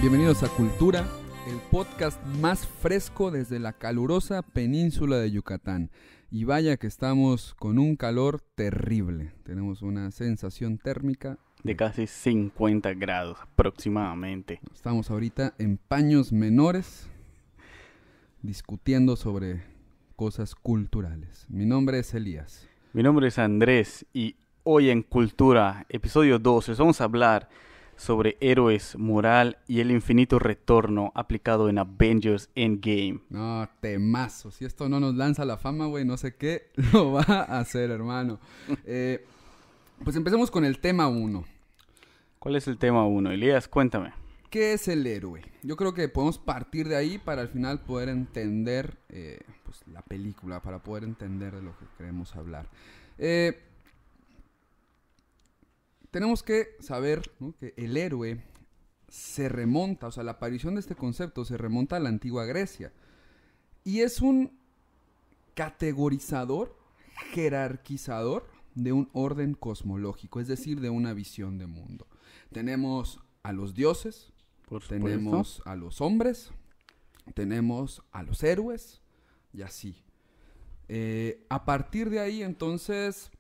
Bienvenidos a Cultura, el podcast más fresco desde la calurosa península de Yucatán. Y vaya que estamos con un calor terrible. Tenemos una sensación térmica de casi 50 grados aproximadamente. Estamos ahorita en paños menores discutiendo sobre cosas culturales. Mi nombre es Elías. Mi nombre es Andrés y hoy en Cultura, episodio 12, vamos a hablar sobre héroes, moral y el infinito retorno aplicado en Avengers Endgame. No, temazo. Si esto no nos lanza la fama, güey, no sé qué lo va a hacer, hermano. Pues empecemos con el tema 1. ¿Cuál es el tema 1? Elías, cuéntame. ¿Qué es el héroe? Yo creo que podemos partir de ahí para al final poder entender pues, la película, para poder entender de lo que queremos hablar. Tenemos que saber, ¿no?, que el héroe se remonta, o sea, la aparición de este concepto se remonta a la antigua Grecia. Y es un categorizador, jerarquizador de un orden cosmológico, es decir, de una visión de mundo. Tenemos a los dioses, tenemos a los hombres, tenemos a los héroes y así. A partir de ahí, entonces,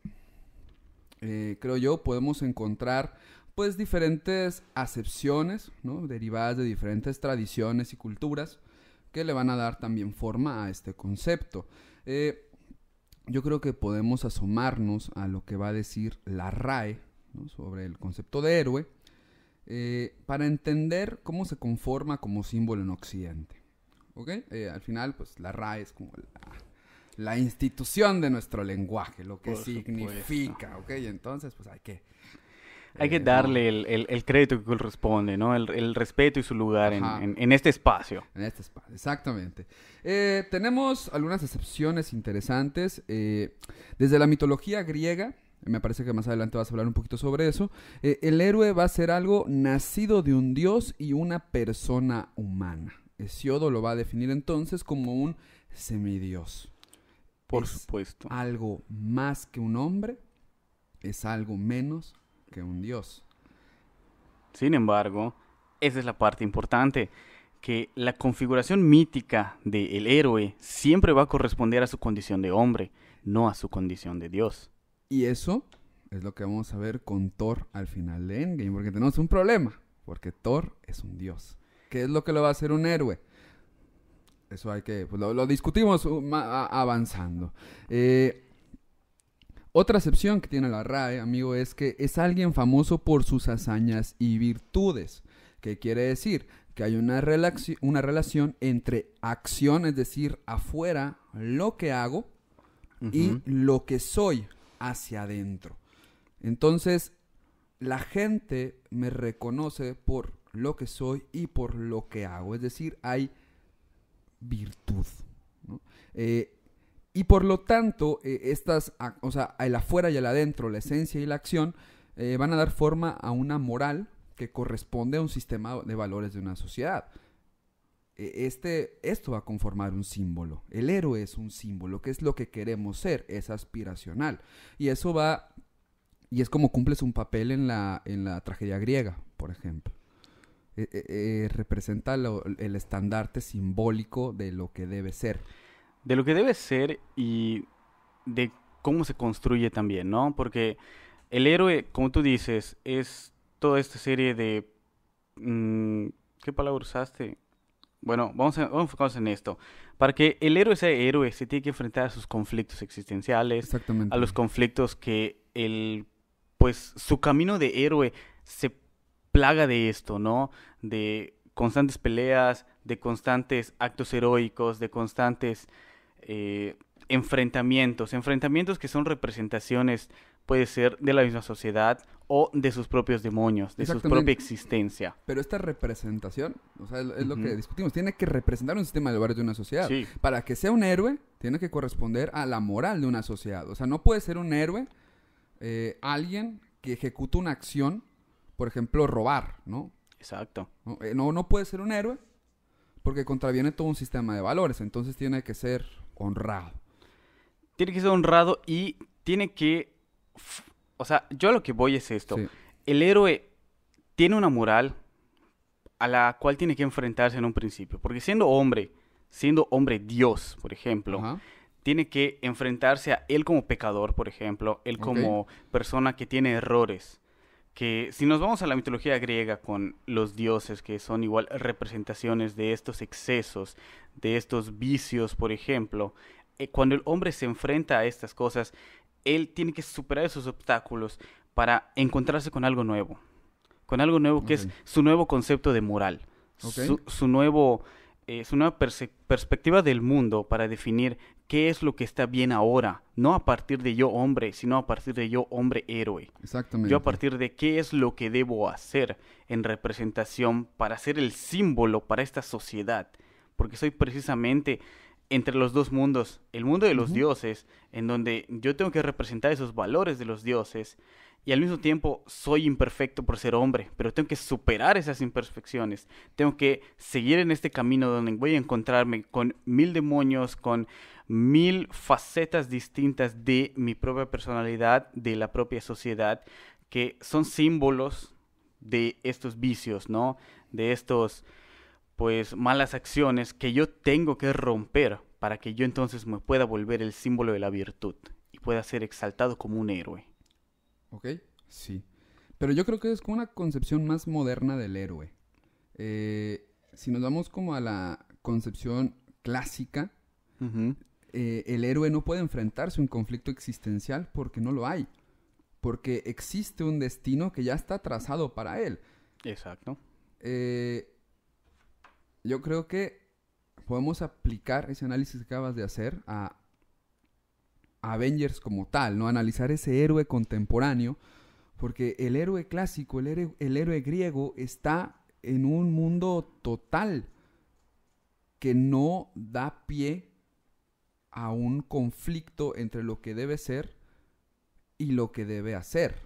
creo yo, podemos encontrar pues diferentes acepciones, ¿no?, derivadas de diferentes tradiciones y culturas que le van a dar también forma a este concepto. Yo creo que podemos asomarnos a lo que va a decir la RAE, ¿no?, sobre el concepto de héroe, para entender cómo se conforma como símbolo en Occidente. ¿Ok? Al final, pues la RAE es como la institución de nuestro lenguaje, lo que significa, ¿ok? Entonces, pues hay que darle el crédito que corresponde, ¿no? El respeto y su lugar en este espacio. En este espacio, exactamente. Tenemos algunas excepciones interesantes. Desde la mitología griega, me parece que más adelante vas a hablar un poquito sobre eso, el héroe va a ser algo nacido de un dios y una persona humana. Hesiodo lo va a definir entonces como un semidios. Por supuesto. Algo más que un hombre, es algo menos que un dios. Sin embargo, esa es la parte importante, que la configuración mítica del héroe siempre va a corresponder a su condición de hombre, no a su condición de dios. Y eso es lo que vamos a ver con Thor al final de Endgame, porque tenemos un problema, porque Thor es un dios. ¿Qué es lo que lo va a hacer un héroe? Eso hay que, pues lo discutimos avanzando. Otra excepción que tiene la RAE, amigo, es que es alguien famoso por sus hazañas y virtudes. ¿Qué quiere decir? Que hay una relación entre acción, es decir, afuera, lo que hago, y lo que soy hacia adentro. Entonces, la gente me reconoce por lo que soy y por lo que hago. Es decir, hay virtud, ¿no? Y por lo tanto, o sea, el afuera y el adentro, la esencia y la acción, van a dar forma a una moral que corresponde a un sistema de valores de una sociedad. Esto va a conformar un símbolo. El héroe es un símbolo, que es lo que queremos ser, es aspiracional. Y eso y es como cumples un papel en la tragedia griega, por ejemplo. Representa el estandarte simbólico de lo que debe ser. De lo que debe ser y de cómo se construye también, ¿no? Porque el héroe, como tú dices, es toda esta serie de... ¿qué palabra usaste? Bueno, vamos a enfocarnos en esto. Para que el héroe sea héroe, se tiene que enfrentar a sus conflictos existenciales, exactamente, a los conflictos que pues su camino de héroe se plaga de esto, ¿no? De constantes peleas, de constantes actos heroicos, de constantes enfrentamientos que son representaciones, puede ser de la misma sociedad o de sus propios demonios, de su propia existencia. Pero esta representación, o sea, es lo que discutimos, tiene que representar un sistema de valores de una sociedad. Sí. Para que sea un héroe, tiene que corresponder a la moral de una sociedad. O sea, no puede ser un héroe alguien que ejecuta una acción, por ejemplo, robar, ¿no? Exacto. No puede ser un héroe porque contraviene todo un sistema de valores. Entonces tiene que ser honrado. Tiene que ser honrado y tiene que... O sea, yo a lo que voy es esto. Sí. El héroe tiene una moral a la cual tiene que enfrentarse en un principio. Porque siendo hombre Dios, por ejemplo, Ajá. tiene que enfrentarse a él como pecador, por ejemplo, él Ok. como persona que tiene errores. Que si nos vamos a la mitología griega con los dioses, que son igual representaciones de estos excesos, de estos vicios, por ejemplo, cuando el hombre se enfrenta a estas cosas, él tiene que superar esos obstáculos para encontrarse con algo nuevo que Ok. es su nuevo concepto de moral, Ok. su nueva perspectiva del mundo para definir qué es lo que está bien ahora, no a partir de yo hombre, sino a partir de yo hombre héroe. Yo a Exactamente. partir de qué es lo que debo hacer en representación para ser el símbolo para esta sociedad, porque soy precisamente entre los dos mundos, el mundo de los Ujú. dioses, en donde yo tengo que representar esos valores de los dioses, y al mismo tiempo soy imperfecto por ser hombre, pero tengo que superar esas imperfecciones, tengo que seguir en este camino donde voy a encontrarme con mil demonios, con mil facetas distintas de mi propia personalidad, de la propia sociedad, que son símbolos de estos vicios, ¿no? De estos, pues, malas acciones que yo tengo que romper para que yo entonces me pueda volver el símbolo de la virtud y pueda ser exaltado como un héroe. Ok. Sí. Pero yo creo que es como una concepción más moderna del héroe. Si nos vamos como a la concepción clásica, Ujú. el héroe no puede enfrentarse a un conflicto existencial porque no lo hay. Porque existe un destino que ya está trazado para él. Exacto. Eh, yo creo que podemos aplicar ese análisis que acabas de hacer a Avengers como tal, ¿no? Analizar ese héroe contemporáneo, porque el héroe clásico, el héroe griego, está en un mundo total que no da pie a un conflicto entre lo que debe ser y lo que debe hacer.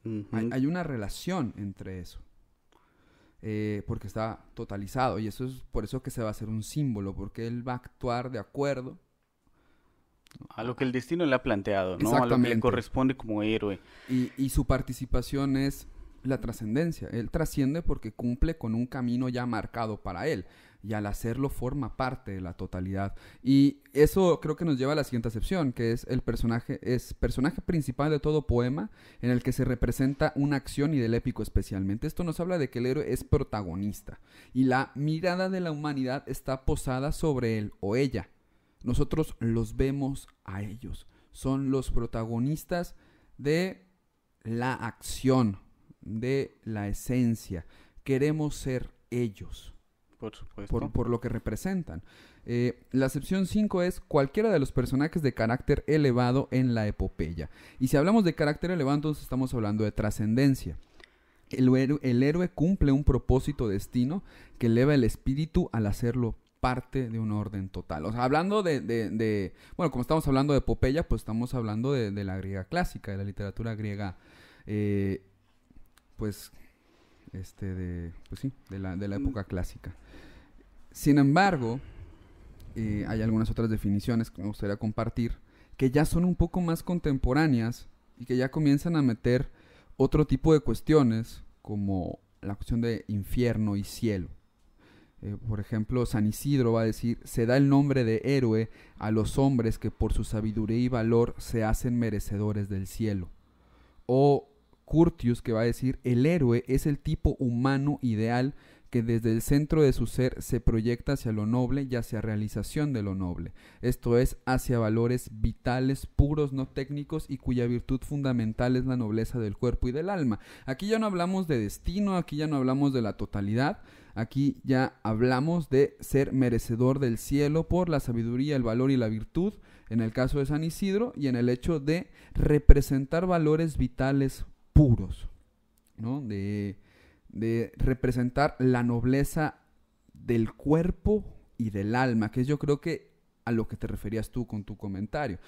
Ujú. Hay una relación entre eso. Porque está totalizado y eso es por eso que se va a hacer un símbolo, porque él va a actuar de acuerdo. A lo que el destino le ha planteado, ¿no? A lo que le Exactamente. corresponde como héroe. Y su participación es la trascendencia. Él trasciende porque cumple con un camino ya marcado para él. Y al hacerlo forma parte de la totalidad. Y eso creo que nos lleva a la siguiente acepción, que es personaje principal de todo poema en el que se representa una acción y del épico especialmente. Esto nos habla de que el héroe es protagonista. Y la mirada de la humanidad está posada sobre él o ella. Nosotros los vemos a ellos. Son los protagonistas de la acción, de la esencia. Queremos ser ellos Por supuesto. por lo que representan. La acepción 5 es cualquiera de los personajes de carácter elevado en la epopeya. Y si hablamos de carácter elevado, entonces estamos hablando de trascendencia. El héroe cumple un propósito destino que eleva el espíritu al hacerlo parte de un orden total. O sea, hablando bueno, como estamos hablando de epopeya, pues estamos hablando de la griega clásica, de la literatura griega, eh, pues, pues sí, de la Mm. época clásica. Sin embargo, hay algunas otras definiciones que me gustaría compartir que ya son un poco más contemporáneas y que ya comienzan a meter otro tipo de cuestiones como la cuestión de infierno y cielo. Por ejemplo, San Isidro va a decir, se da el nombre de héroe a los hombres que por su sabiduría y valor se hacen merecedores del cielo. O Curtius, que va a decir, el héroe es el tipo humano ideal que desde el centro de su ser se proyecta hacia lo noble y hacia realización de lo noble, esto es, hacia valores vitales, puros, no técnicos, y cuya virtud fundamental es la nobleza del cuerpo y del alma. Aquí ya no hablamos de destino, aquí ya no hablamos de la totalidad, aquí ya hablamos de ser merecedor del cielo por la sabiduría, el valor y la virtud, en el caso de San Isidro, y en el hecho de representar valores vitales puros, ¿no? De representar la nobleza del cuerpo y del alma, que es yo creo que a lo que te referías tú con tu comentario.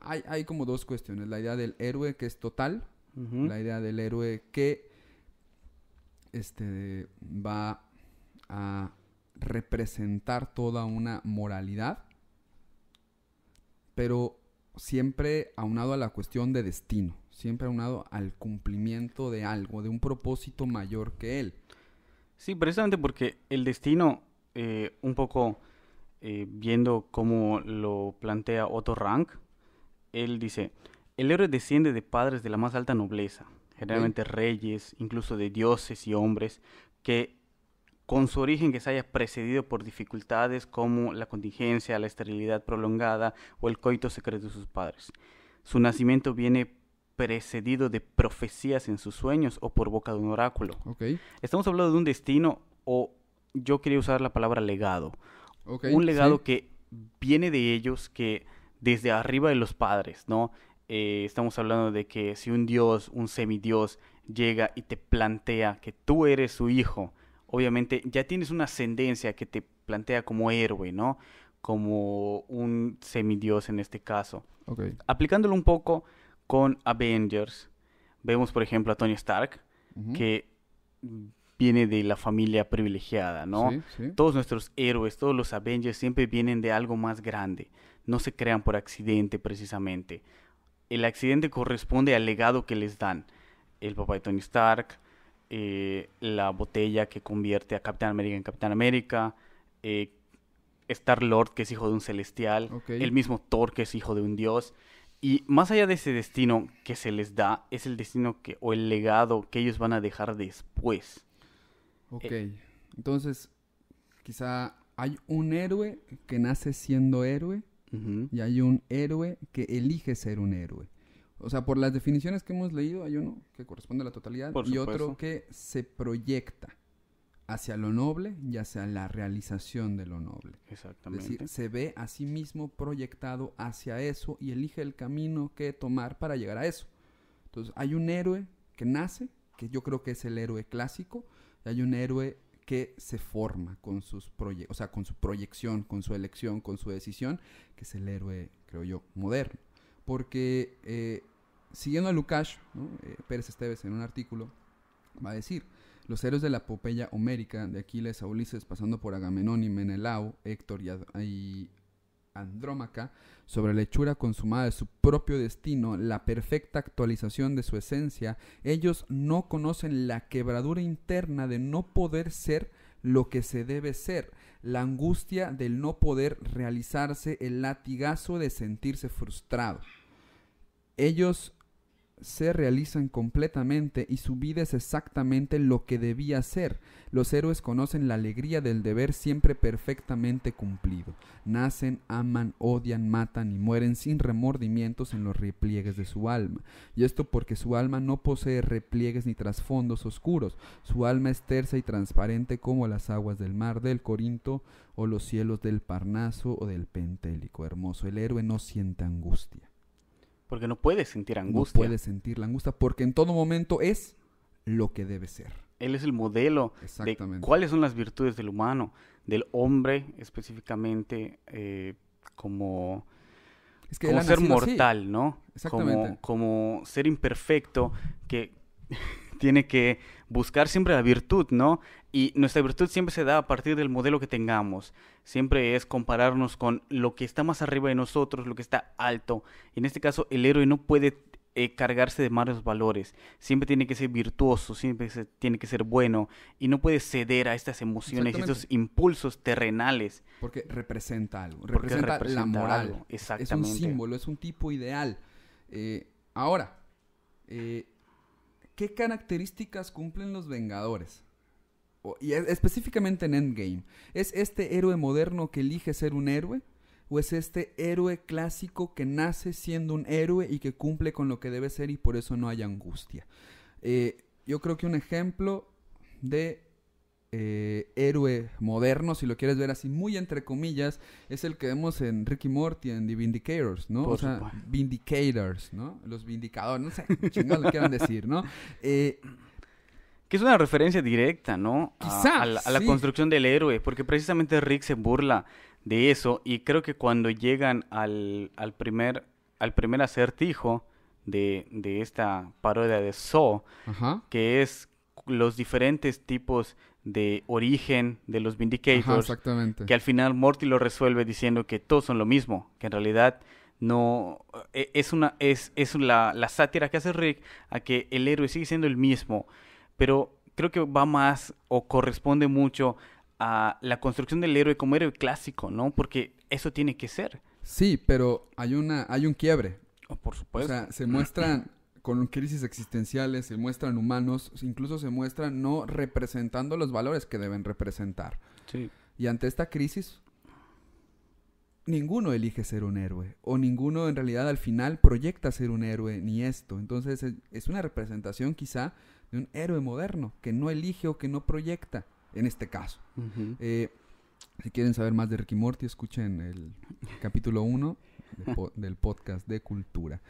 Hay como dos cuestiones, la idea del héroe que es total, Ujú. la idea del héroe que va a representar toda una moralidad, pero siempre aunado a la cuestión de destino, siempre aunado al cumplimiento de algo, de un propósito mayor que él. Sí, precisamente porque el destino, un poco viendo cómo lo plantea Otto Rank, él dice, el héroe desciende de padres de la más alta nobleza, ¿Ok? generalmente reyes, incluso de dioses y hombres, que con su origen que se haya precedido por dificultades como la contingencia, la esterilidad prolongada o el coito secreto de sus padres. Su nacimiento viene precedido de profecías en sus sueños o por boca de un oráculo. ¿Ok? Estamos hablando de un destino o yo quería usar la palabra legado. ¿Ok? Un Sí. legado que viene de ellos, que desde arriba de los padres, ¿no? Estamos hablando de que si un dios, un semidios, llega y te plantea que tú eres su hijo, obviamente ya tienes una ascendencia que te plantea como héroe, ¿no? Como un semidios en este caso. ¿Ok? Aplicándolo un poco con Avengers, vemos por ejemplo a Tony Stark, Ujú. que viene de la familia privilegiada, ¿no? Sí, sí. Todos nuestros héroes, todos los Avengers siempre vienen de algo más grande, no se crean por accidente precisamente. El accidente corresponde al legado que les dan. El papá de Tony Stark, la botella que convierte a Capitán América en Capitán América, eh, Star-Lord, que es hijo de un celestial, ¿Ok? el mismo Thor, que es hijo de un dios. Y más allá de ese destino que se les da, es el destino que, o el legado que ellos van a dejar después. Ok. Eh, Entonces, quizá hay un héroe que nace siendo héroe Ujú, y hay un héroe que elige ser un héroe. O sea, por las definiciones que hemos leído, hay uno que corresponde a la totalidad por y otro supuesto, que se proyecta hacia lo noble y hacia la realización de lo noble. Es decir, exactamente. se ve a sí mismo proyectado hacia eso y elige el camino que tomar para llegar a eso. Entonces, hay un héroe que nace, que yo creo que es el héroe clásico, y hay un héroe que se forma con o sea, con su proyección, con su elección, con su decisión, que es el héroe, creo yo, moderno. Porque siguiendo a Lukács, ¿no? Pérez Esteves en un artículo va a decir, los héroes de la epopeya homérica, de Aquiles a Ulises, pasando por Agamenón y Menelao, Héctor y Andrómaca, sobre la hechura consumada de su propio destino, la perfecta actualización de su esencia, ellos no conocen la quebradura interna de no poder ser lo que se debe ser, la angustia del no poder realizarse, el latigazo de sentirse frustrado. Ellos se realizan completamente y su vida es exactamente lo que debía ser. Los héroes conocen la alegría del deber siempre perfectamente cumplido. Nacen, aman, odian, matan y mueren sin remordimientos en los repliegues de su alma. Y esto porque su alma no posee repliegues ni trasfondos oscuros. Su alma es tersa y transparente como las aguas del mar del Corinto o los cielos del Parnaso o del Pentélico hermoso. El héroe no siente angustia. Porque no puedes sentir No angustia. puede sentir la angustia porque en todo momento es lo que debe ser. Él es el modelo de Exactamente. cuáles son las virtudes del humano, del hombre específicamente, como, Es que él como ha ser nacido así. mortal, ¿no? Exactamente. Como ser imperfecto que tiene que buscar siempre la virtud, ¿no? Y nuestra virtud siempre se da a partir del modelo que tengamos. Siempre es compararnos con lo que está más arriba de nosotros, lo que está alto. En este caso, el héroe no puede cargarse de malos valores. Siempre tiene que ser virtuoso, tiene que ser bueno y no puede ceder a estas emociones y estos Exactamente. impulsos terrenales Porque representa algo. porque Representa la representa moral. algo. Es un Exactamente. símbolo, es un tipo ideal. Ahora, eh, ¿qué características cumplen los Vengadores? Y específicamente en Endgame. ¿Es este héroe moderno que elige ser un héroe? ¿O es este héroe clásico que nace siendo un héroe y que cumple con lo que debe ser y por eso no hay angustia? Yo creo que un ejemplo de héroe moderno, si lo quieres ver así muy entre comillas, es el que vemos en Ricky Morty, en The Vindicators, ¿no? O Por sea, supuesto. Vindicators, ¿no? Los Vindicadores, no sé, chingados lo quieran decir, ¿no? Que es una referencia directa, ¿no? Quizá, A la sí. construcción del héroe, porque precisamente Rick se burla de eso y creo que cuando llegan al primer acertijo de esta parodia de Saw, Ajá. que es los diferentes tipos de origen de los Ajá, Vindicators, exactamente. que al final Morty lo resuelve diciendo que todos son lo mismo, que en realidad no es la sátira que hace Rick a que el héroe sigue siendo el mismo, pero creo que va más o corresponde mucho a la construcción del héroe como héroe clásico, ¿no? Porque eso tiene que ser. Sí, pero hay un quiebre. Oh, por O supuesto. sea, se muestran con crisis existenciales, se muestran humanos, incluso se muestran no representando los valores que deben representar. Sí. Y ante esta crisis, ninguno elige ser un héroe, o ninguno en realidad al final proyecta ser un héroe, ni esto. Entonces es una representación quizá de un héroe moderno, que no elige o que no proyecta, en este caso. Ujú. Si quieren saber más de Rick y Morty, escuchen el capítulo 1 del podcast de Cultura.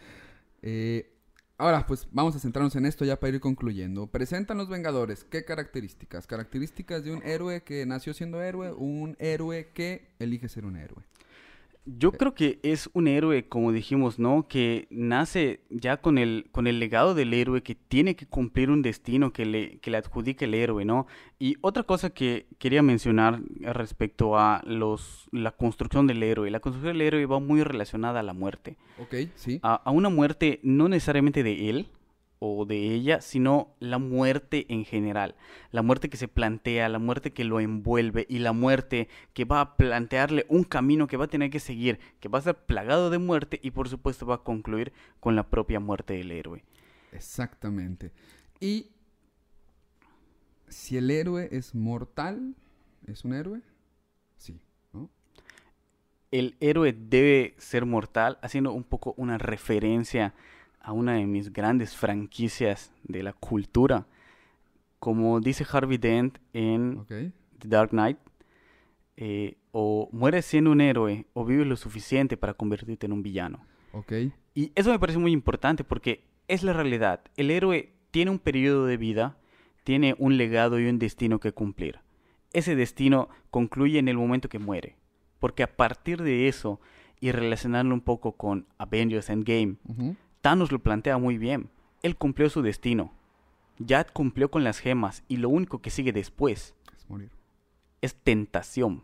Ahora, pues vamos a centrarnos en esto ya para ir concluyendo. Presentan los Vengadores. ¿Qué características? Características de un héroe que nació siendo héroe, un héroe que elige ser un héroe. Yo creo que es un héroe, como dijimos, ¿no? Que nace ya con el legado del héroe, que tiene que cumplir un destino que le adjudica el héroe, ¿no? Y otra cosa que quería mencionar respecto a la construcción del héroe. La construcción del héroe va muy relacionada a la muerte. Ok, sí. A una muerte no necesariamente de él o de ella, sino la muerte en general. La muerte que se plantea, la muerte que lo envuelve y la muerte que va a plantearle un camino que va a tener que seguir, que va a ser plagado de muerte y por supuesto va a concluir con la propia muerte del héroe. Exactamente. Y si el héroe es mortal, ¿es un héroe? Sí, ¿no? El héroe debe ser mortal, haciendo un poco una referencia a una de mis grandes franquicias de la cultura. Como dice Harvey Dent en Ok. The Dark Knight, o mueres siendo un héroe o vives lo suficiente para convertirte en un villano. Ok. Y eso me parece muy importante porque es la realidad. El héroe tiene un periodo de vida, tiene un legado y un destino que cumplir. Ese destino concluye en el momento que muere. Porque a partir de eso, y relacionarlo un poco con Avengers Endgame, Ujú. Thanos lo plantea muy bien. Él cumplió su destino. Ya cumplió con las gemas y lo único que sigue después Es morir. es tentación.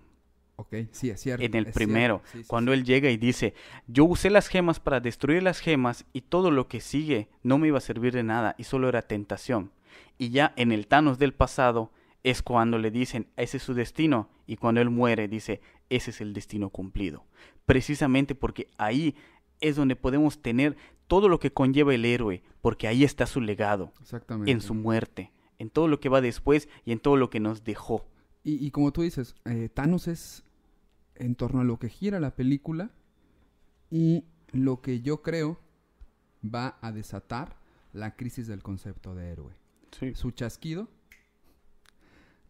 Ok, sí, es cierto. En el es primero, cierto. Sí, sí, cuando sí. él llega y dice, yo usé las gemas para destruir las gemas y todo lo que sigue no me iba a servir de nada y solo era tentación. Y ya en el Thanos del pasado es cuando le dicen, ese es su destino, y cuando él muere dice, ese es el destino cumplido. Precisamente porque ahí es donde podemos tener todo lo que conlleva el héroe, porque ahí está su legado, Exactamente. en su muerte, en todo lo que va después y en todo lo que nos dejó. Y como tú dices, Thanos es en torno a lo que gira la película y lo que yo creo va a desatar la crisis del concepto de héroe. Sí. Su chasquido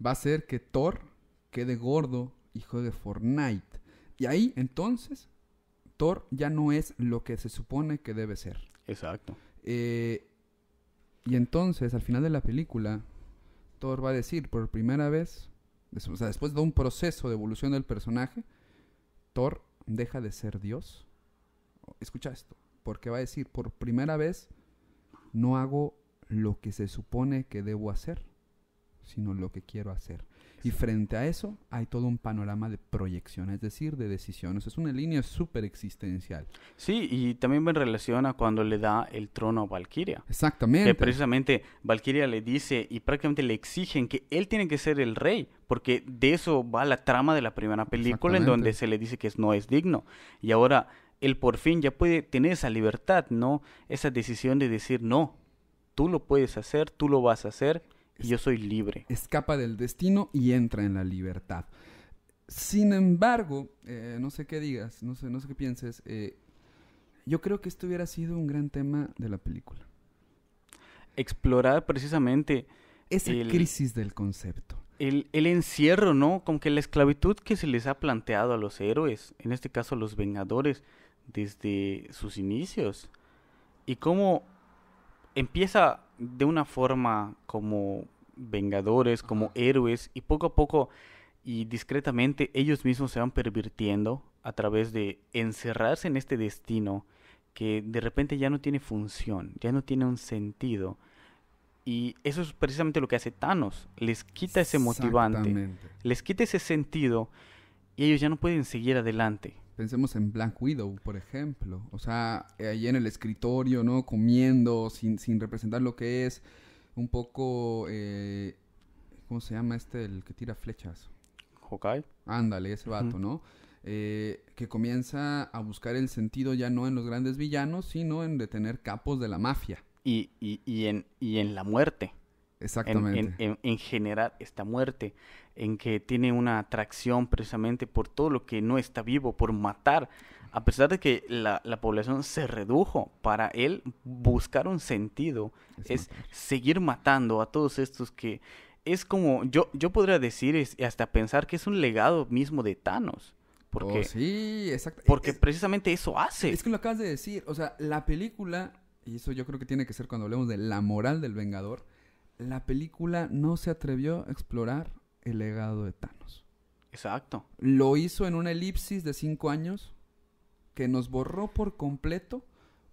va a hacer que Thor quede gordo y juegue Fortnite. Y ahí, entonces, Thor ya no es lo que se supone que debe ser. Exacto. Y entonces, al final de la película, Thor va a decir por primera vez, o sea, después de un proceso de evolución del personaje, Thor deja de ser Dios. Escucha esto, porque va a decir, por primera vez, no hago lo que se supone que debo hacer, sino lo que quiero hacer. Y frente a eso hay todo un panorama de proyección, es decir, de decisiones. Es una línea súper existencial. Sí, y también va en relación a cuando le da el trono a Valkyria. Exactamente. Que precisamente Valkyria le dice y prácticamente le exigen que él tiene que ser el rey, porque de eso va la trama de la primera película, en donde Exactamente. se le dice que no es digno. Y ahora él por fin ya puede tener esa libertad, ¿no? Esa decisión de decir, no, tú lo puedes hacer, tú lo vas a hacer y yo soy libre. Escapa del destino y entra en la libertad. Sin embargo, no sé qué digas, no sé qué pienses. Yo creo que esto hubiera sido un gran tema de la película. Explorar precisamente Esa el- crisis del concepto. el encierro, ¿no? Como que la esclavitud que se les ha planteado a los héroes, en este caso a los Vengadores, desde sus inicios. Y cómo empieza de una forma como Vengadores, como héroes, y poco a poco y discretamente ellos mismos se van pervirtiendo a través de encerrarse en este destino que de repente ya no tiene función, ya no tiene un sentido. Y eso es precisamente lo que hace Thanos. Les quita ese motivante, Exactamente. les quita ese sentido y ellos ya no pueden seguir adelante. Pensemos en Black Widow, por ejemplo. O sea, ahí en el escritorio, ¿no? Comiendo, sin representar lo que es. Un poco ¿cómo se llama el que tira flechas? Hawkeye. Ándale, ese vato, ¿no? Que comienza a buscar el sentido ya no en los grandes villanos, sino en detener capos de la mafia. Y en la muerte. Exactamente. En generar esta muerte, en que tiene una atracción precisamente por todo lo que no está vivo, por matar, a pesar de que la población se redujo, para él buscar un sentido es seguir matando a todos estos que es como, yo podría decir y hasta pensar que es un legado mismo de Thanos. Porque, sí, exacto. Porque precisamente eso hace. Es que lo acabas de decir, o sea, la película, y eso yo creo que tiene que ser cuando hablemos de la moral del Vengador, la película no se atrevió a explorar el legado de Thanos. Exacto. Lo hizo en una elipsis de 5 años que nos borró por completo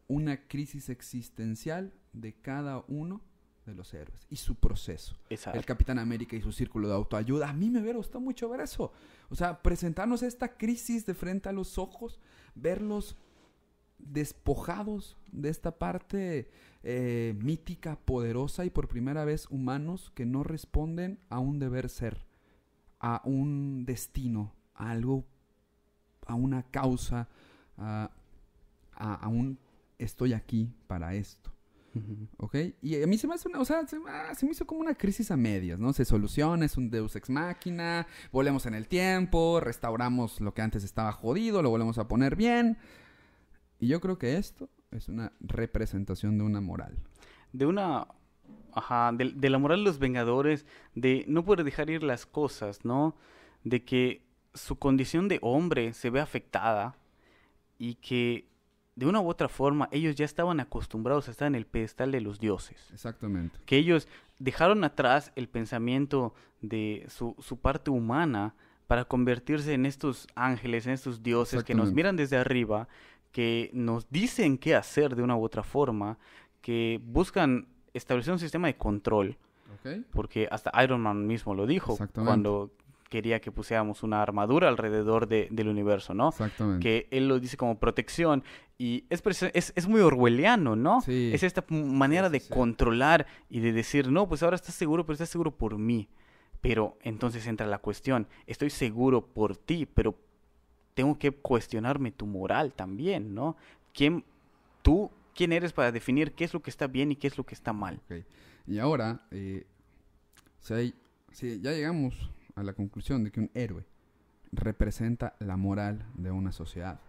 una crisis existencial de cada uno de los héroes y su proceso. Exacto. El Capitán América y su círculo de autoayuda. A mí me hubiera gustado mucho ver eso. O sea, presentarnos esta crisis de frente a los ojos, verlos despojados de esta parte mítica, poderosa y por primera vez humanos que no responden a un deber ser, a un destino, a algo, a una causa, a un estoy aquí para esto. ¿Ok? Y a mí se me hace se me hizo como una crisis a medias, ¿no? Se soluciona, es un Deus Ex Machina, volvemos en el tiempo, restauramos lo que antes estaba jodido, lo volvemos a poner bien. Y yo creo que esto es una representación de una moral. De una... Ajá, de la moral de los Vengadores, de no poder dejar ir las cosas, ¿no? De que su condición de hombre se ve afectada y que de una u otra forma ellos ya estaban acostumbrados a estar en el pedestal de los dioses. Exactamente. Que ellos dejaron atrás el pensamiento de su parte humana para convertirse en estos ángeles, en estos dioses que nos miran desde arriba, que nos dicen qué hacer de una u otra forma, que buscan establecer un sistema de control. Okay. Porque hasta Iron Man mismo lo dijo cuando quería que pusiéramos una armadura alrededor del universo, ¿no? Exactamente. Que él lo dice como protección. Y es muy orwelliano, ¿no? Sí. Es esta manera de controlar y de decir, no, pues ahora estás seguro, pero estás seguro por mí. Pero entonces entra la cuestión, estoy seguro por ti, pero tengo que cuestionarme tu moral también, ¿no? ¿Quién eres para definir qué es lo que está bien y qué es lo que está mal? Okay. Y ahora, si ya llegamos a la conclusión de que un héroe representa la moral de una sociedad.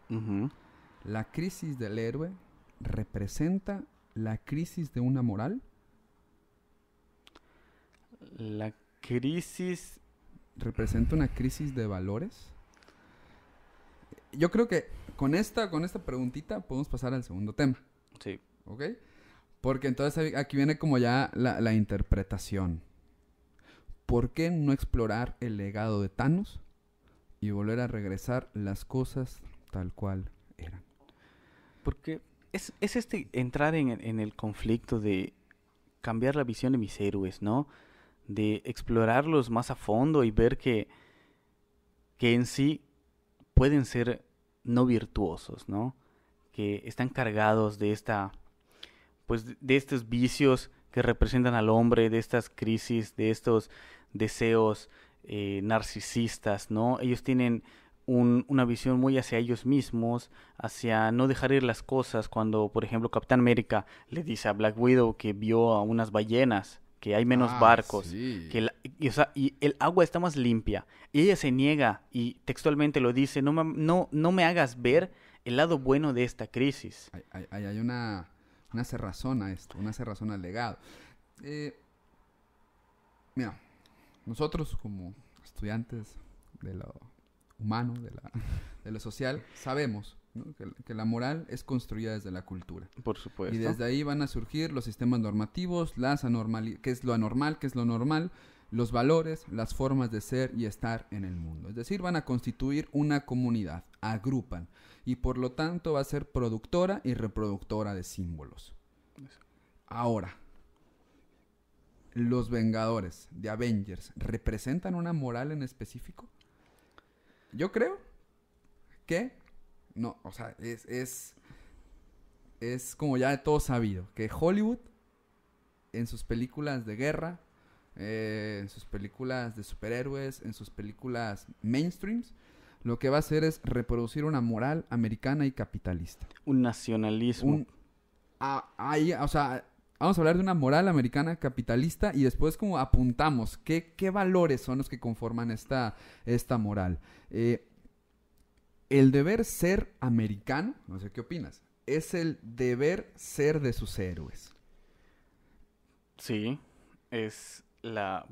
¿La crisis del héroe representa la crisis de una moral? La crisis... ¿Representa una crisis de valores? Yo creo que con esta preguntita podemos pasar al segundo tema. Sí. ¿Ok? Porque entonces aquí viene como ya la interpretación. ¿Por qué no explorar el legado de Thanos y volver a regresar las cosas tal cual eran? Porque es entrar en el conflicto de cambiar la visión de mis héroes, ¿no? De explorarlos más a fondo y ver que en sí pueden ser no virtuosos, ¿no? Que están cargados de de estos vicios que representan al hombre, de estas crisis, de estos deseos narcisistas, ¿no? Ellos tienen una visión muy hacia ellos mismos, hacia no dejar ir las cosas. Cuando, por ejemplo, Capitán América le dice a Black Widow que vio a unas ballenas, que hay menos barcos, sí. y el agua está más limpia, y ella se niega y textualmente lo dice, no me hagas ver el lado bueno de esta crisis. Hay una cerrazón a esto, una cerrazón al legado. Mira, nosotros como estudiantes de lo humano, de lo social, sabemos, ¿no? que la moral es construida desde la cultura. Por supuesto. Y desde ahí van a surgir los sistemas normativos, qué es lo anormal, qué es lo normal, los valores, las formas de ser y estar en el mundo. Es decir, van a constituir una comunidad, agrupan, y por lo tanto va a ser productora y reproductora de símbolos. Ahora, ¿los Vengadores de Avengers representan una moral en específico? Yo creo que no, o sea, es como ya de todo sabido, que Hollywood en sus películas de guerra en sus películas de superhéroes, en sus películas mainstreams, lo que va a hacer es reproducir una moral americana y capitalista. Un nacionalismo. O sea, vamos a hablar de una moral americana capitalista y después como apuntamos qué valores son los que conforman esta moral. El deber ser americano, no sé qué opinas, es el deber ser de sus héroes. Sí, es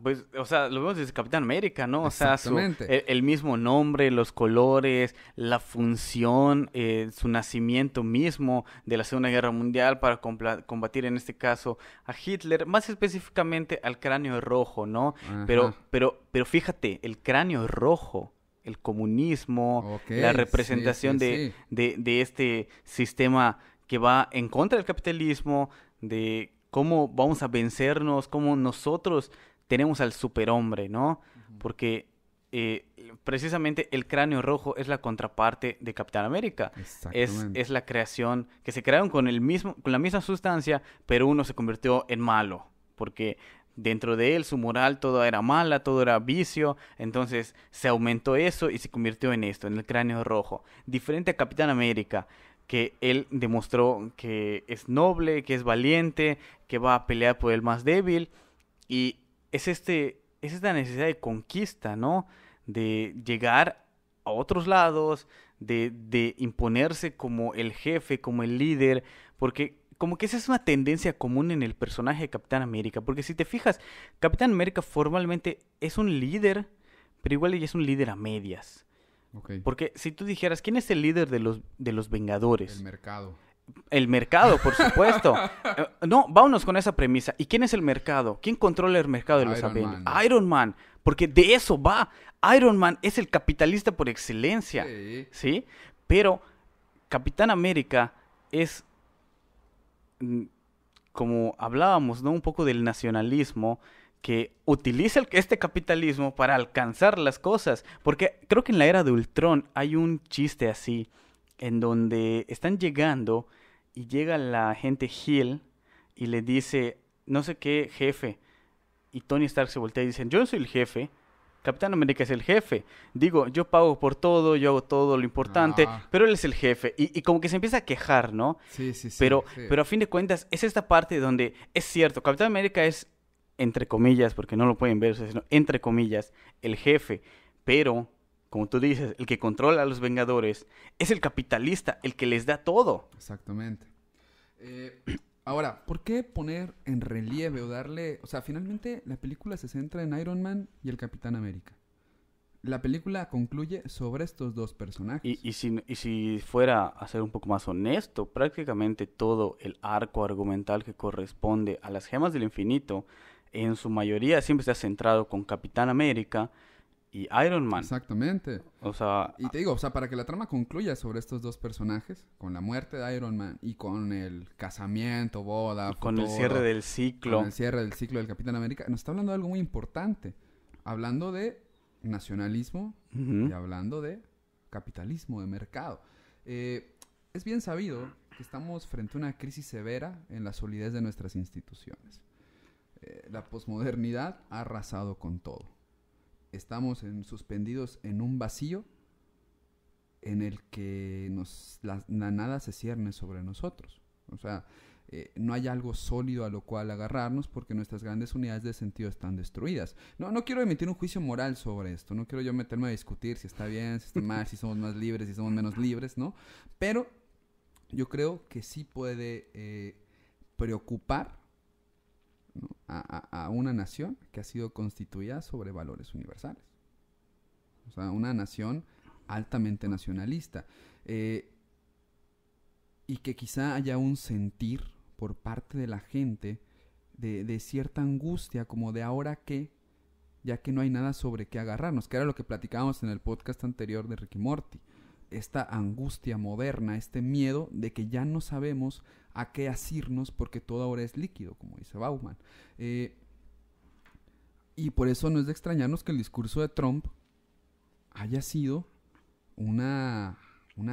pues, o sea, lo vemos desde Capitán América, ¿no? O sea, Exactamente. el mismo nombre, los colores, la función, su nacimiento mismo de la Segunda Guerra Mundial para combatir en este caso a Hitler, más específicamente al cráneo rojo, ¿no? Ajá. Pero fíjate, el cráneo rojo, el comunismo, Ok, la sí, representación sí, sí. de este sistema que va en contra del capitalismo, de cómo vamos a vencernos, cómo nosotros tenemos al superhombre, ¿no? Ujú. Porque precisamente el cráneo rojo es la contraparte de Capitán América. Exactamente. Es la creación que se crearon con con la misma sustancia, pero uno se convirtió en malo. Porque dentro de él su moral todo era mala, todo era vicio. Entonces se aumentó eso y se convirtió en esto, en el cráneo rojo. Diferente a Capitán América, que él demostró que es noble, que es valiente, que va a pelear por el más débil. Y es esta necesidad de conquista, ¿no? De llegar a otros lados, de imponerse como el jefe, como el líder, porque como que esa es una tendencia común en el personaje de Capitán América, porque si te fijas, Capitán América formalmente es un líder, pero igual ella es un líder a medias. Ok. Porque si tú dijeras, ¿quién es el líder de los El Vengadores? mercado. El mercado, por supuesto. No, vámonos con esa premisa. ¿Y quién es el mercado? ¿Quién controla el mercado de los Iron Avengers? Man. Iron Man. Porque de eso va. Iron Man es el capitalista por excelencia. Sí. ¿Sí? Pero Capitán América es, mm, como hablábamos, ¿no? Un poco del nacionalismo que utiliza este capitalismo para alcanzar las cosas. Porque creo que en la era de Ultron hay un chiste así, en donde están llegando y llega la agente Hill y le dice, no sé qué, jefe. Y Tony Stark se voltea y dice, yo no soy el jefe. Capitán América es el jefe. Digo, yo pago por todo, yo hago todo lo importante, Ah, pero él es el jefe. Y como que se empieza a quejar, ¿no? sí, sí, sí, sí. Pero a fin de cuentas es esta parte donde es cierto, Capitán América es, entre comillas, porque no lo pueden ver, sino entre comillas, el jefe. Pero, como tú dices, el que controla a los Vengadores es el capitalista, el que les da todo. Exactamente. Eh, Ahora, ¿por qué poner en relieve o darle... O sea, finalmente la película se centra en Iron Man y el Capitán América. La película concluye sobre estos dos personajes. Y si fuera a ser un poco más honesto, prácticamente todo el arco argumental que corresponde a las gemas del infinito, en su mayoría siempre está centrado con Capitán América y Iron Man. Exactamente. O sea, Y te digo, o sea, para que la trama concluya sobre estos dos personajes, con la muerte de Iron Man y con el casamiento, boda, y con el cierre futuro, del con ciclo. el cierre del ciclo del Capitán América, nos está hablando de algo muy importante. Hablando de nacionalismo y Ujú. hablando de capitalismo, de mercado. Es bien sabido que estamos frente a una crisis severa en la solidez de nuestras instituciones. La posmodernidad ha arrasado con todo. Estamos suspendidos en un vacío en el que la nada se cierne sobre nosotros. O sea, no hay algo sólido a lo cual agarrarnos porque nuestras grandes unidades de sentido están destruidas. No quiero emitir un juicio moral sobre esto, no quiero yo meterme a discutir si está bien, si está mal, si somos más libres, si somos menos libres, ¿no? Pero yo creo que sí puede preocupar, ¿no?, a una nación que ha sido constituida sobre valores universales. O sea, una nación altamente nacionalista. Y que quizá haya un sentir por parte de la gente de cierta angustia, como de ahora qué, ya que no hay nada sobre qué agarrarnos, que era lo que platicábamos en el podcast anterior de Ricky Morty. Esta angustia moderna, este miedo de que ya no sabemos a qué asirnos porque todo ahora es líquido, como dice Bauman. Y por eso no es de extrañarnos que el discurso de Trump haya sido una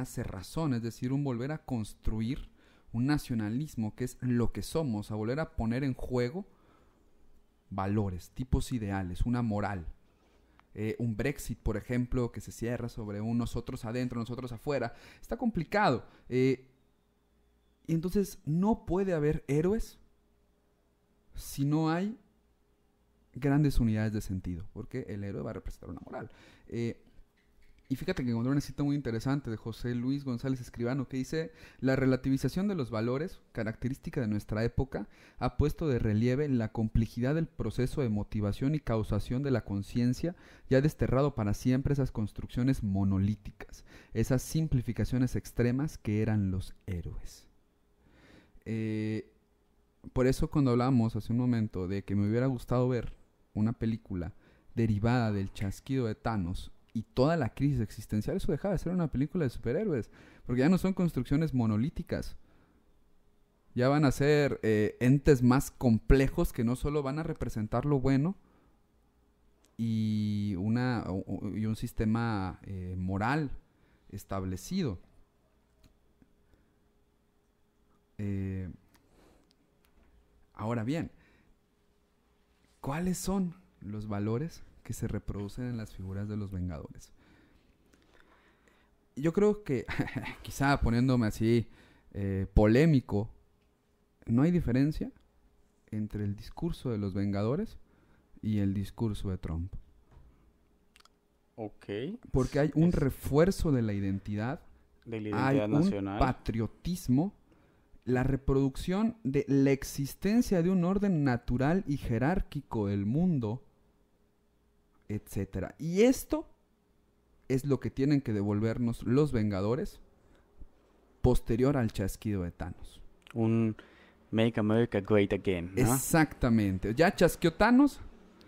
cerrazón, es decir, un volver a construir un nacionalismo que es lo que somos, a volver a poner en juego valores, tipos ideales, una moral. Un Brexit, por ejemplo, que se cierra sobre un nosotros adentro, nosotros afuera, está complicado. Y entonces no puede haber héroes si no hay grandes unidades de sentido, porque el héroe va a representar una moral. Y fíjate que encontré una cita muy interesante de José Luis González Escribano que dice: la relativización de los valores, característica de nuestra época, ha puesto de relieve la complejidad del proceso de motivación y causación de la conciencia y ha desterrado para siempre esas construcciones monolíticas, esas simplificaciones extremas que eran los héroes. Por eso cuando hablamos hace un momento de que me hubiera gustado ver una película derivada del chasquido de Thanos y toda la crisis existencial, eso dejaba de ser una película de superhéroes, porque ya no son construcciones monolíticas, ya van a ser entes más complejos que no solo van a representar lo bueno y un sistema moral establecido. Ahora bien, ¿cuáles son los valores que se reproducen en las figuras de los Vengadores? Yo creo que, quizá poniéndome así polémico, no hay diferencia entre el discurso de los Vengadores y el discurso de Trump. Ok. Porque hay un refuerzo de la identidad, hay nacional, un patriotismo, la reproducción de la existencia de un orden natural y jerárquico del mundo, etcétera. Y esto es lo que tienen que devolvernos los Vengadores posterior al chasquido de Thanos. Un Make America Great Again, ¿no? Exactamente. Ya chasqueó Thanos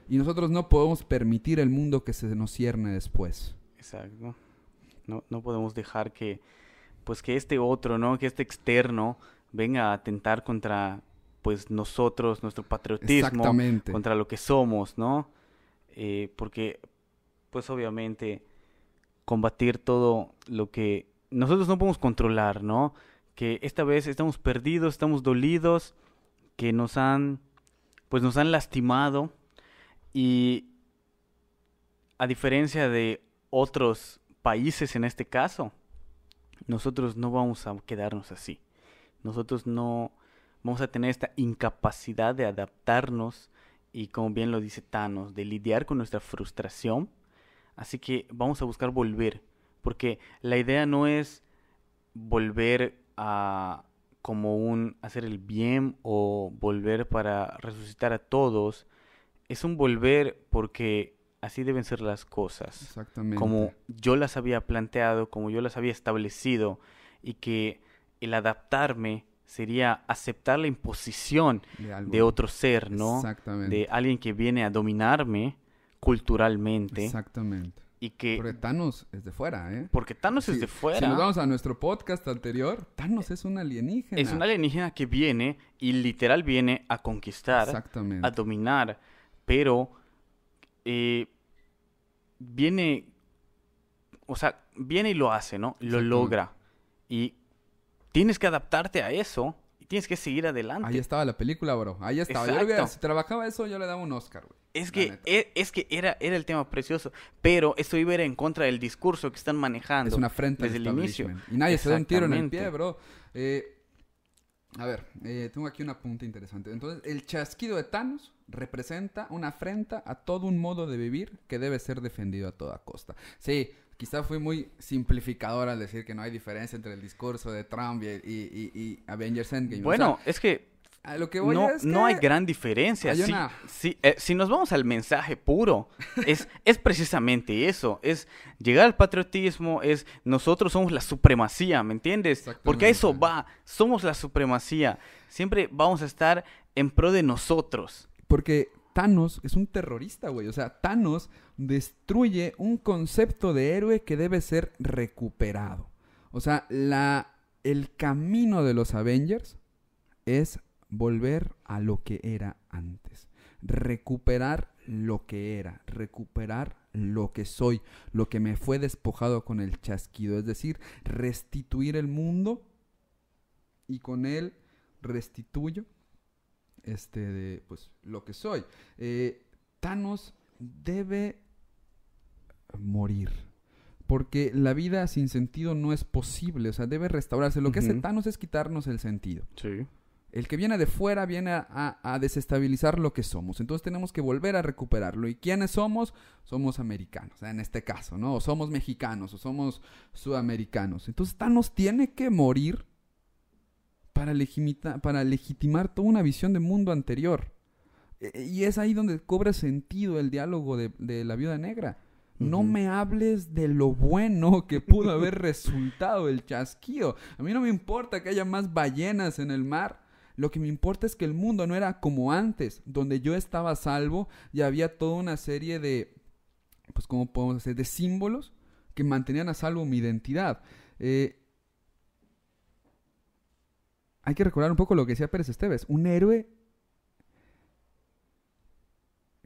y nosotros no podemos permitir el mundo que se nos cierne después. Exacto. No podemos dejar que este otro, ¿no? Que este externo venga a atentar contra, pues, nosotros, nuestro patriotismo, contra lo que somos, ¿no? Porque, pues, obviamente, combatir todo lo que nosotros no podemos controlar, ¿no? Que esta vez estamos perdidos, estamos dolidos, que nos han lastimado, y a diferencia de otros países en este caso, nosotros no vamos a quedarnos así. Nosotros no vamos a tener esta incapacidad de adaptarnos y, como bien lo dice Thanos, de lidiar con nuestra frustración. Así que vamos a buscar volver, porque la idea no es volver a hacer el bien o volver para resucitar a todos. Es un volver porque así deben ser las cosas. Exactamente. Como yo las había planteado, como yo las había establecido, y que el adaptarme sería aceptar la imposición de otro ser, ¿no? Exactamente. De alguien que viene a dominarme culturalmente. Exactamente. Y que... Porque Thanos es de fuera, ¿eh? Porque Thanos es de fuera. Si nos vamos a nuestro podcast anterior, Thanos es un alienígena. Es un alienígena que viene y literal viene a conquistar, a dominar, pero viene y lo hace, ¿no? Lo logra. Y tienes que adaptarte a eso y tienes que seguir adelante. Ahí estaba la película, bro. Ahí estaba. Yo creo que si trabajaba eso, yo le daba un Oscar, güey. Es que era el tema precioso, pero esto iba a ir en contra del discurso que están manejando. Es una afrenta desde el inicio. Y nadie se da un tiro en el pie, bro. A ver, tengo aquí un apunte interesante. Entonces, el chasquido de Thanos representa una afrenta a todo un modo de vivir que debe ser defendido a toda costa. Sí, quizá fui muy simplificador al decir que no hay diferencia entre el discurso de Trump y Avengers Endgame. Bueno, es que a lo que voy es que no hay gran diferencia. Si nos vamos al mensaje puro, es precisamente eso. Es llegar al patriotismo, es nosotros somos la supremacía, ¿me entiendes? Porque a eso va, somos la supremacía. Siempre vamos a estar en pro de nosotros. Porque Thanos es un terrorista, güey. O sea, Thanos destruye un concepto de héroe que debe ser recuperado. O sea, el camino de los Avengers es volver a lo que era antes. Recuperar lo que era. Recuperar lo que soy. Lo que me fue despojado con el chasquido. Es decir, restituir el mundo y con él restituyo de pues lo que soy. Thanos debe morir. Porque la vida sin sentido no es posible. O sea, debe restaurarse. Lo que hace Thanos es quitarnos el sentido. Sí. El que viene de fuera viene a desestabilizar lo que somos. Entonces tenemos que volver a recuperarlo. ¿Y quiénes somos? Somos americanos, o sea, en este caso, ¿no? O somos mexicanos, o somos sudamericanos. Entonces Thanos tiene que morir para legitimar toda una visión de mundo anterior. Y es ahí donde cobra sentido el diálogo de la Viuda Negra. No me hables de lo bueno que pudo haber resultado el chasquido. A mí no me importa que haya más ballenas en el mar. Lo que me importa es que el mundo no era como antes, donde yo estaba a salvo y había toda una serie de, pues, ¿cómo podemos decir? De símbolos que mantenían a salvo mi identidad. Hay que recordar un poco lo que decía Pérez Esteves. Un héroe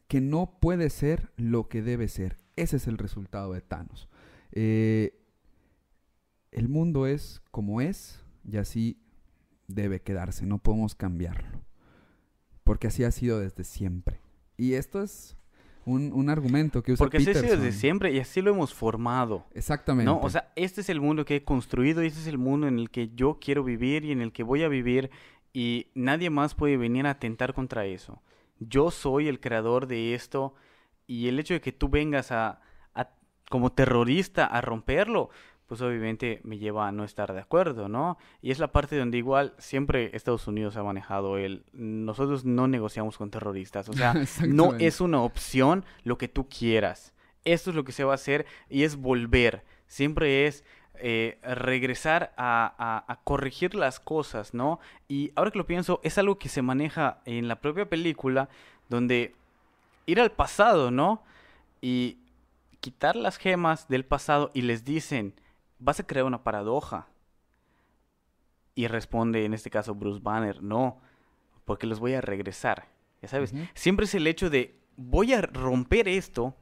que no puede ser lo que debe ser. Ese es el resultado de Thanos. El mundo es como es y así debe quedarse. No podemos cambiarlo. Porque así ha sido desde siempre. Y esto es un argumento que usa Peterson. Porque así ha sido desde siempre y así lo hemos formado. Exactamente. ¿No? O sea, este es el mundo que he construido y este es el mundo en el que yo quiero vivir y en el que voy a vivir y nadie más puede venir a atentar contra eso. Yo soy el creador de esto y el hecho de que tú vengas como terrorista a romperlo, pues obviamente me lleva a no estar de acuerdo, ¿no? Y es la parte donde igual siempre Estados Unidos ha manejado nosotros no negociamos con terroristas, o sea, no es una opción lo que tú quieras. Esto es lo que se va a hacer y es volver. Siempre es regresar a corregir las cosas, ¿no? Y ahora que lo pienso, es algo que se maneja en la propia película, donde ir al pasado, ¿no? Y quitar las gemas del pasado y les dicen, vas a crear una paradoja. Y responde, en este caso, Bruce Banner, no, porque los voy a regresar. Ya sabes, siempre es el hecho de, voy a romper esto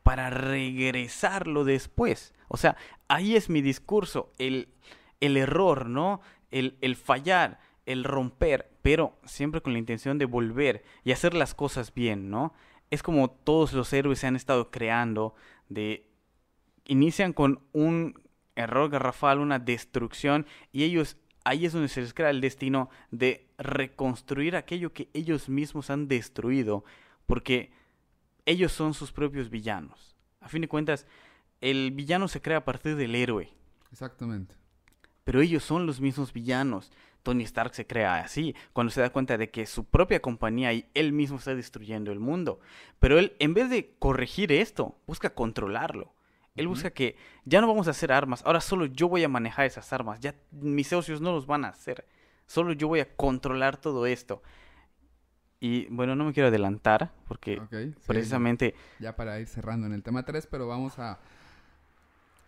para regresarlo después. O sea, ahí es mi discurso, el error, ¿no? El fallar, el romper, pero siempre con la intención de volver y hacer las cosas bien, ¿no? Es como todos los héroes se han estado creando, inician con un error garrafal, una destrucción, y ellos, ahí es donde se les crea el destino de reconstruir aquello que ellos mismos han destruido, porque ellos son sus propios villanos. A fin de cuentas, el villano se crea a partir del héroe. Exactamente. Pero ellos son los mismos villanos. Tony Stark se crea así, cuando se da cuenta de que su propia compañía y él mismo está destruyendo el mundo. Pero él, en vez de corregir esto, busca controlarlo. Él busca que ya no vamos a hacer armas, ahora solo yo voy a manejar esas armas. Ya mis socios no los van a hacer. Solo yo voy a controlar todo esto. Y bueno, no me quiero adelantar, porque precisamente... Ya para ir cerrando en el tema 3, pero vamos a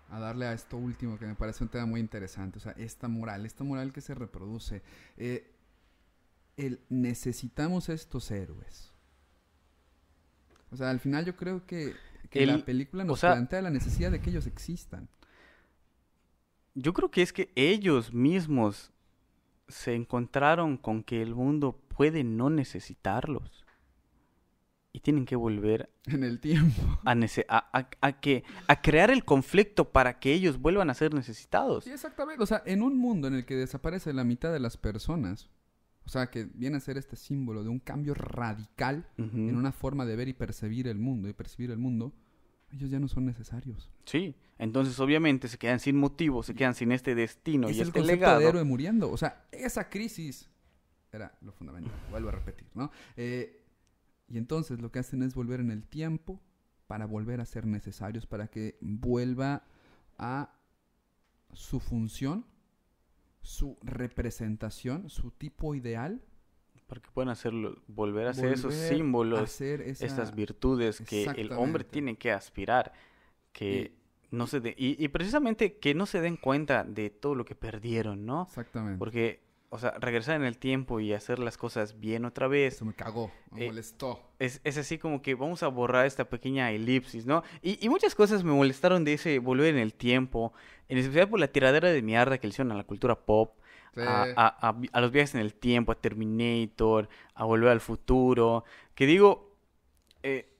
darle a esto último, que me parece un tema muy interesante. O sea, esta moral que se reproduce. Necesitamos estos héroes. O sea, al final yo creo que la película nos plantea la necesidad de que ellos existan. Yo creo que es que ellos mismos se encontraron con que el mundo puede no necesitarlos. Y tienen que volver en el tiempo a crear el conflicto para que ellos vuelvan a ser necesitados. Sí, exactamente. O sea, en un mundo en el que desaparece la mitad de las personas, o sea, que viene a ser este símbolo de un cambio radical en una forma de ver y percibir el mundo, ellos ya no son necesarios. Sí, entonces obviamente se quedan sin motivo, se quedan sin este destino y este legado. Es el concepto de héroe muriendo. O sea, esa crisis era lo fundamental. Vuelvo a repetir, ¿no? Y entonces lo que hacen es volver en el tiempo para volver a ser necesarios, para que vuelva a su función, su representación, su tipo ideal. Para que puedan volver a ser esos símbolos, estas virtudes que el hombre tiene que aspirar, que no se y precisamente que no se den cuenta de todo lo que perdieron, ¿no? Exactamente. Porque, o sea, regresar en el tiempo y hacer las cosas bien otra vez. Eso me cagó, me molestó. Es así como que vamos a borrar esta pequeña elipsis, ¿no? Y muchas cosas me molestaron de ese volver en el tiempo, en especial por la tiradera de mierda que le hicieron a la cultura pop, Sí. a los viajes en el tiempo, a Terminator, a Volver al Futuro, que digo,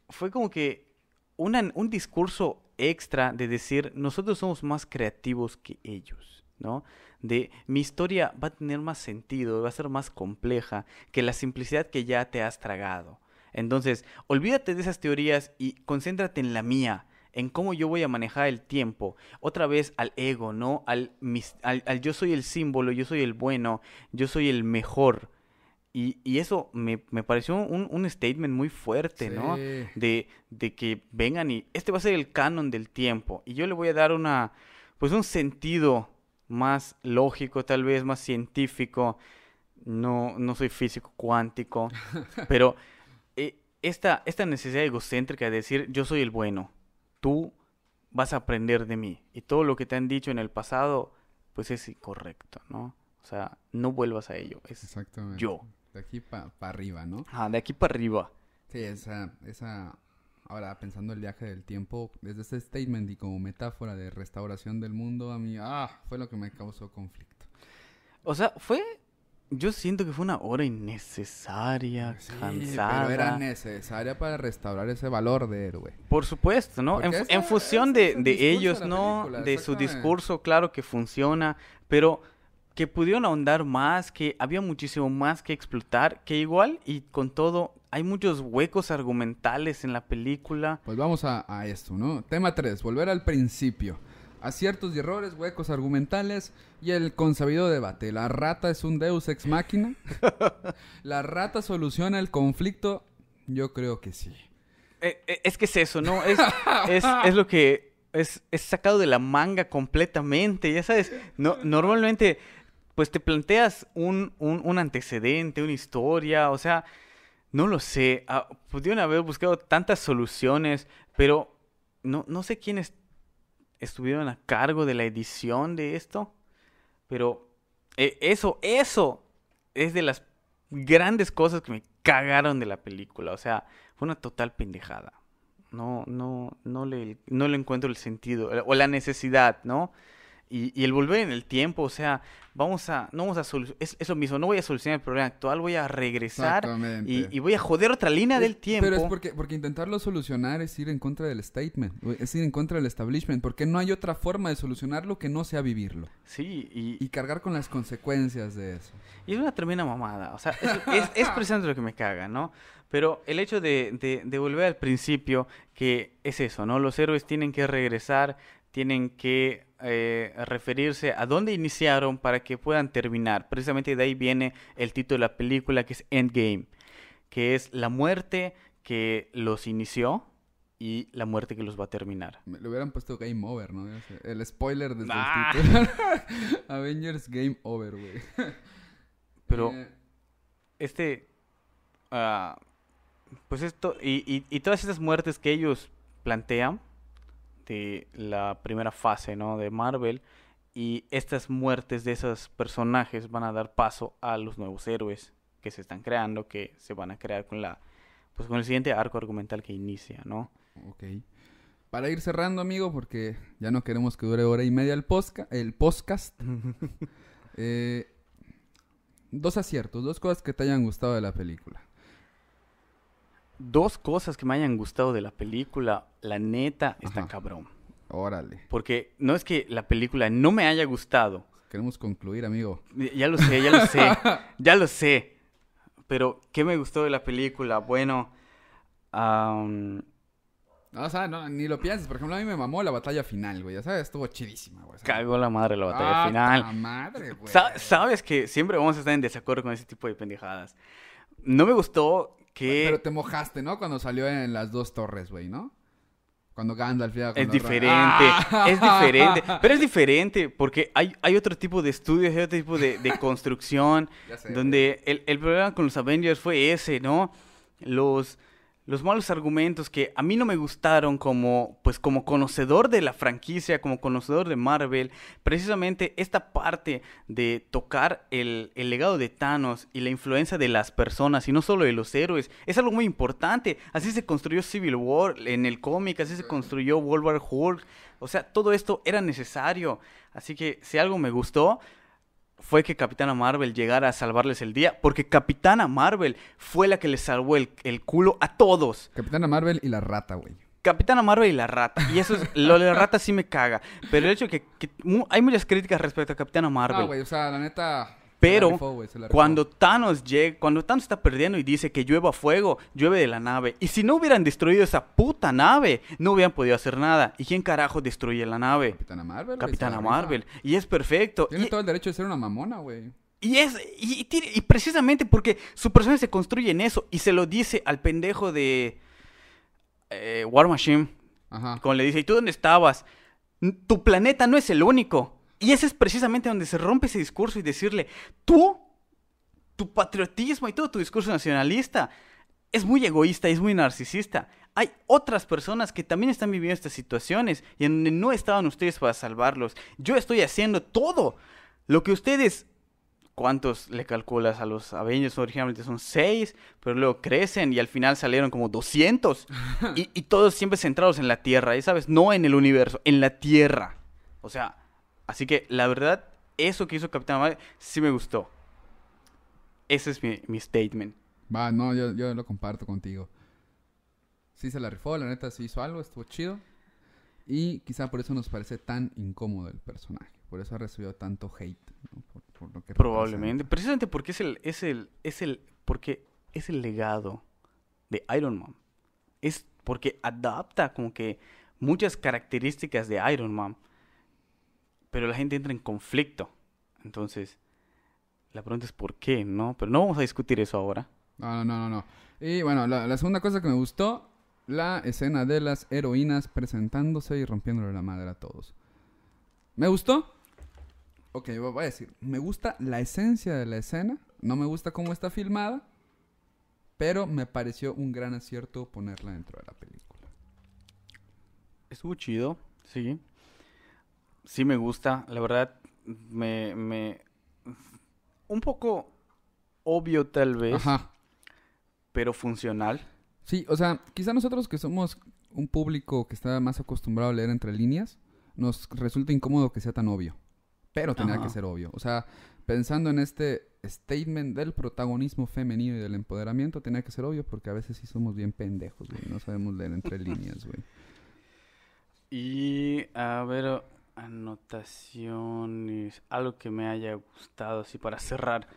fue como que un discurso extra de decir, nosotros somos más creativos que ellos, ¿no? De mi historia va a tener más sentido, va a ser más compleja que la simplicidad que ya te has tragado. Entonces, olvídate de esas teorías y concéntrate en la mía, en cómo yo voy a manejar el tiempo. Otra vez al ego, ¿no? Al yo soy el símbolo, yo soy el bueno, yo soy el mejor. Y eso me pareció un statement muy fuerte, ¿no? Sí. De que vengan y este va a ser el canon del tiempo. Y yo le voy a dar pues un sentido más lógico, tal vez más científico. No soy físico cuántico, pero esta necesidad egocéntrica de decir yo soy el bueno, tú vas a aprender de mí. Y todo lo que te han dicho en el pasado, pues es incorrecto, ¿no? O sea, no vuelvas a ello, es Exactamente. yo. De aquí para arriba, ¿no? De aquí para arriba. Sí, ahora pensando el viaje del tiempo, desde ese statement y como metáfora de restauración del mundo, a mí, fue lo que me causó conflicto. O sea, yo siento que fue una hora innecesaria, Sí, cansada. pero era necesaria para restaurar ese valor de héroe. Por supuesto, ¿no? Porque En función ese es el de discurso ellos, de la ¿no? película, De su exactamente. discurso, claro que funciona, pero que pudieron ahondar más, que había muchísimo más que explotar, que igual y con todo hay muchos huecos argumentales en la película. Pues vamos a esto, ¿no? Tema 3, volver al principio. Aciertos y errores, huecos argumentales y el consabido debate. ¿La rata es un deus ex machina? ¿La rata soluciona el conflicto? Yo creo que sí. Es que es eso, ¿no? Es lo que es sacado de la manga completamente, ya sabes. No, normalmente, pues te planteas un antecedente, una historia, o sea, no lo sé. Pudieron haber buscado tantas soluciones, pero no sé quiénes estuvieron a cargo de la edición de esto, pero eso es de las grandes cosas que me cagaron de la película. O sea, fue una total pendejada. No le encuentro el sentido o la necesidad, ¿no? Y el volver en el tiempo, o sea, no vamos a solucionar, es lo mismo, no voy a solucionar el problema actual, voy a regresar y voy a joder otra línea del tiempo. Pero es porque intentarlo solucionar es ir en contra del statement, es ir en contra del establishment, porque no hay otra forma de solucionarlo que no sea vivirlo. Sí, Y cargar con las consecuencias de eso. y es una tremenda mamada, o sea, es precisamente lo que me caga, ¿no? Pero el hecho de volver al principio, que es eso, ¿no? Los héroes tienen que regresar, tienen que referirse a dónde iniciaron para que puedan terminar. Precisamente de ahí viene el título de la película, que es Endgame, que es la muerte que los inició y la muerte que los va a terminar. Le hubieran puesto Game Over, ¿no? El spoiler desde Ah. el título. Avengers Game Over, güey. Pero pues esto, y todas estas muertes que ellos plantean de la primera fase, ¿no? De Marvel, y estas muertes de esos personajes van a dar paso a los nuevos héroes que se están creando, que se van a crear pues con el siguiente arco argumental que inicia, ¿no? Ok. Para ir cerrando, amigo, porque ya no queremos que dure hora y media el podcast. Dos aciertos, dos cosas que te hayan gustado de la película. Dos cosas que me hayan gustado de la película, la neta, está Ajá. cabrón. Órale. Porque no es que la película no me haya gustado. Queremos concluir, amigo. Ya lo sé, ya lo sé. Pero, ¿qué me gustó de la película? Bueno, No, o sea, no, ni lo pienses. Por ejemplo, a mí me mamó la batalla final, güey. Ya sabes, estuvo chidísima, güey. cagó la madre la batalla final. ¡La madre, güey! Sabes que siempre vamos a estar en desacuerdo con ese tipo de pendejadas. No me gustó que... Pero te mojaste, ¿no? Cuando salió en las dos torres, güey, ¿no? Cuando Gandalf ya... Es diferente, es diferente. Pero es diferente porque hay otro tipo de estudios, hay otro tipo de construcción. Ya sé, donde el problema con los Avengers fue ese, ¿no? Los malos argumentos que a mí no me gustaron como conocedor de la franquicia, como conocedor de Marvel, precisamente esta parte de tocar el legado de Thanos y la influencia de las personas y no solo de los héroes, es algo muy importante. Así se construyó Civil War en el cómic, así se construyó World War Hulk, o sea, todo esto era necesario. Así que si algo me gustó fue que Capitana Marvel llegara a salvarles el día, porque Capitana Marvel fue la que les salvó el culo a todos. Capitana Marvel y la rata, güey. Capitana Marvel y la rata. Y eso es, lo de la rata sí me caga. Pero el hecho de que hay muchas críticas respecto a Capitana Marvel. Ah, güey, o sea, la neta... Pero se la rifó, güey, se la rifó. cuando Thanos está perdiendo y dice que llueva fuego, llueve de la nave. Y si no hubieran destruido esa puta nave, no hubieran podido hacer nada. ¿Y quién carajo destruye la nave? Capitana Marvel, güey, Capitana se la rifa. Marvel. Y es perfecto. Tiene Y, todo el derecho de ser una mamona, güey. y precisamente porque su personaje se construye en eso. Y se lo dice al pendejo de War Machine. Ajá. Cuando le dice, ¿y tú dónde estabas? Tu planeta no es el único. Y ese es precisamente donde se rompe ese discurso y decirle, tu patriotismo y todo tu discurso nacionalista es muy egoísta y es muy narcisista. Hay otras personas que también están viviendo estas situaciones y en donde no estaban ustedes para salvarlos. Yo estoy haciendo todo lo que ustedes... ¿Cuántos le calculas a los Avengers? Originalmente son 6, pero luego crecen y al final salieron como 200. y todos siempre centrados en la Tierra, ¿y sabes? No en el universo, en la Tierra. O sea, así que la verdad, eso que hizo Capitán Marvel sí me gustó. Ese es mi statement. Va, no, yo lo comparto contigo. Sí se la rifó, la neta sí hizo algo, estuvo chido. Y quizá por eso nos parece tan incómodo el personaje. Por eso ha recibido tanto hate, ¿no? Por lo que Probablemente. representa. Precisamente porque porque es el legado de Iron Man. Es porque adapta como que muchas características de Iron Man. Pero la gente entra en conflicto. Entonces, la pregunta es ¿por qué? ¿No? Pero no vamos a discutir eso ahora. No. Y bueno, la segunda cosa que me gustó, la escena de las heroínas presentándose y rompiéndole la madre a todos. ¿Me gustó? Ok, voy a decir, me gusta la esencia de la escena, no me gusta cómo está filmada, pero me pareció un gran acierto ponerla dentro de la película. Estuvo chido, sí. Sí me gusta, la verdad, un poco obvio tal vez, Ajá. pero funcional. Sí, o sea, quizá nosotros que somos un público que está más acostumbrado a leer entre líneas, nos resulta incómodo que sea tan obvio. Pero tenía Ajá. que ser obvio. O sea, pensando en este statement del protagonismo femenino y del empoderamiento, tenía que ser obvio porque a veces sí somos bien pendejos, güey. No sabemos leer entre líneas, güey. Y a ver, anotaciones, algo que me haya gustado así para cerrar.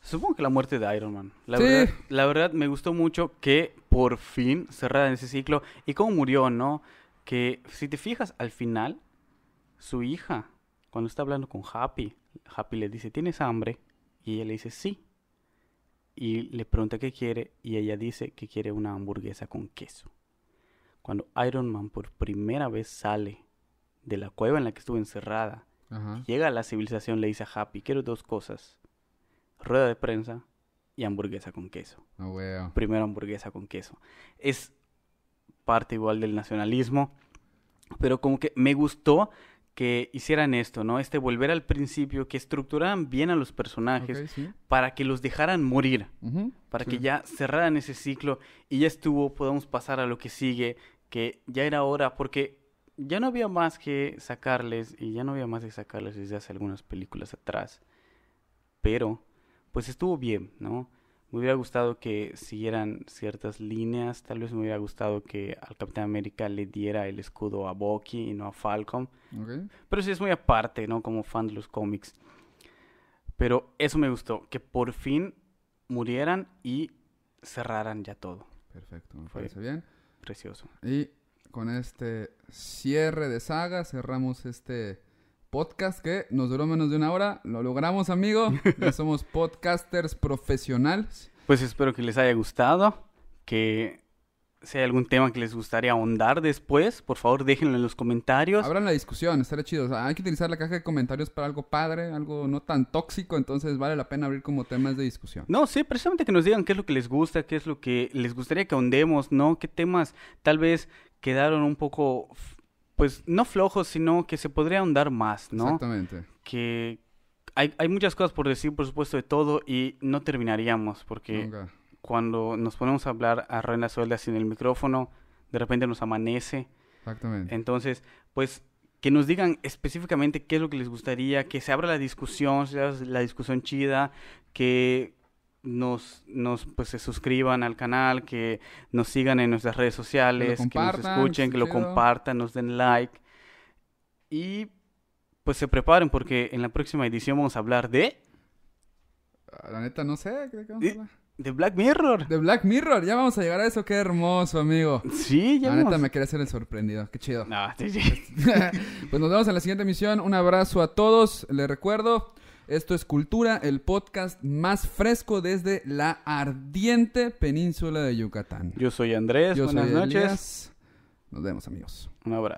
Supongo que la muerte de Iron Man. Sí. La verdad me gustó mucho que por fin cerrara ese ciclo y cómo murió, ¿no? Que si te fijas al final, su hija, cuando está hablando con Happy, Happy le dice, ¿tienes hambre? Y ella le dice, sí. Y le pregunta qué quiere y ella dice que quiere una hamburguesa con queso. Cuando Iron Man por primera vez sale de la cueva en la que estuvo encerrada, Ajá. llega a la civilización, le dice a Happy, quiero 2 cosas. Rueda de prensa y hamburguesa con queso. No, güey. Primero hamburguesa con queso. Es parte igual del nacionalismo, pero como que me gustó que hicieran esto, ¿no? Volver al principio, que estructuraran bien a los personajes Ok, sí. para que los dejaran morir, Ujú, para sí. que ya cerraran ese ciclo y ya estuvo, podamos pasar a lo que sigue, que ya era hora, porque ya no había más que sacarles, y ya no había más que sacarles desde hace algunas películas atrás, pero pues estuvo bien, ¿no? Me hubiera gustado que siguieran ciertas líneas, tal vez me hubiera gustado que al Capitán América le diera el escudo a Bucky y no a Falcon, Ok. pero sí es muy aparte, ¿no? Como fan de los cómics. Pero eso me gustó, que por fin murieran y cerraran ya todo. Perfecto, me Fue parece bien. precioso. Y con este cierre de saga cerramos este podcast que nos duró menos de una hora. Lo logramos, amigo. Ya somos podcasters profesionales. Pues espero que les haya gustado, que si hay algún tema que les gustaría ahondar después, por favor déjenlo en los comentarios. Abran la discusión, estaría chido. O sea, hay que utilizar la caja de comentarios para algo padre, algo no tan tóxico, entonces vale la pena abrir como temas de discusión. No, sí, precisamente que nos digan qué es lo que les gusta, qué es lo que les gustaría que ahondemos, ¿no? Qué temas tal vez quedaron un poco, pues, no flojos, sino que se podría ahondar más, ¿no? Exactamente. Que hay muchas cosas por decir, por supuesto, de todo y no terminaríamos, porque Nunca. cuando nos ponemos a hablar a ruedas sueltas sin el micrófono, de repente nos amanece. Exactamente. Entonces, pues, que nos digan específicamente qué es lo que les gustaría, que se abra la discusión, se abra la discusión chida, que pues se suscriban al canal, que nos sigan en nuestras redes sociales, que nos escuchen, que lo compartan, nos den like. Y pues se preparen porque en la próxima edición vamos a hablar de... La neta no sé, ¿de qué vamos a hablar? De Black Mirror. De Black Mirror, ya vamos a llegar a eso, qué hermoso, amigo. Sí, ya La neta me quería hacer el sorprendido, qué chido. Sí. Pues nos vemos en la siguiente emisión, un abrazo a todos, les recuerdo, esto es Cultura, el podcast más fresco desde la ardiente península de Yucatán. Yo soy Andrés, buenas noches. Elías. Nos vemos, amigos. Un abrazo.